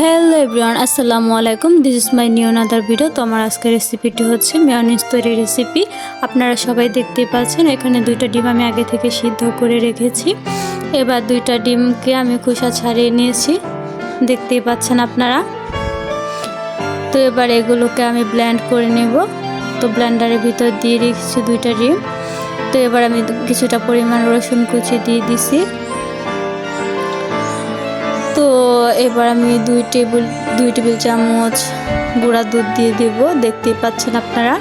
Hello everyone, আসসালামু আলাইকুম। This is my new another video. তো আমার আজকের রেসিপিটি হচ্ছে মেয়োনিজ তৈরি রেসিপি। আপনারা সবাই দেখতেই পাচ্ছেন এখানে দুইটা ডিম আমি আগে থেকে সিদ্ধ করে রেখেছি। এবার দুইটা ডিমকে আমি খোসা ছাড়িয়ে নিয়েছি, দেখতেই পাচ্ছেন আপনারা। তো এবার এগুলোকে আমি ব্লেন্ড করে নেব। তো ব্লেন্ডারের ভিতর দিয়ে রেখেছি দুইটা ডিম। তো এবার আমি কিছুটা পরিমাণ রসুন কুচি দিয়ে দিছি। তো এবার আমি দুই টেবিল চামচ গুঁড়া দুধ দিয়ে দেব, দেখতেই পাচ্ছেন আপনারা।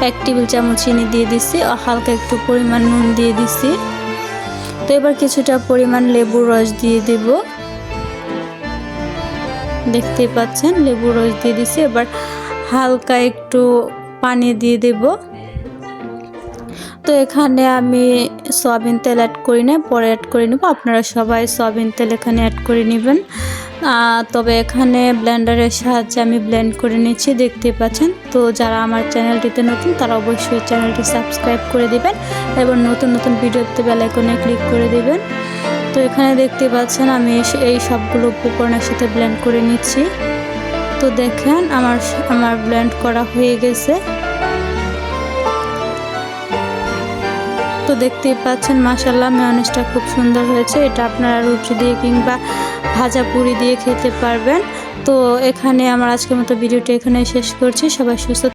1 টেবিল চামচ চিনি দিয়ে দিছি, হালকা একটু পরিমাণ নুন দিয়ে দিছি। তো এবার কিছুটা পরিমাণ লেবুর রস দিয়ে দেব, দেখতেই পাচ্ছেন লেবুর রস দিয়ে দিছি। এবার হালকা একটু পানি দিয়ে দেব। তো এখানে আমি সয়াবিন তেল অ্যাড করি না, পরে অ্যাড করে নেব। আপনারা সবাই সয়াবিন তেল এখানে অ্যাড করে নেবেন। তবে এখানে ব্লেন্ডারের সাহায্যে আমি ব্লেন্ড করে নিচ্ছি, দেখতেই পাচ্ছেন। তো যারা আমার চ্যানেলটিতে নতুন তারা অবশ্যই চ্যানেলটি সাবস্ক্রাইব করে দিবেন এবং নতুন নতুন ভিডিওতে বেল আইকনে ক্লিক করে দিবেন। তো এখানে দেখতে পাচ্ছেন আমি এই সবগুলো উপকরণের সাথে ব্লেন্ড করে নিচ্ছি। তো দেখেন আমার ব্লেন্ড করা হয়ে গেছে। তো দেখতেই পাচ্ছেন মাশাআল্লাহ মেয়োনিজটা খুব সুন্দর হয়েছে। এটা আপনারা রুটি দিয়ে কিংবা ভাজা পুরি দিয়ে খেতে পারবেন। তো এখানে আমার আজকের মতো ভিডিওটি এখানে শেষ করছি। সবাই সুস্থ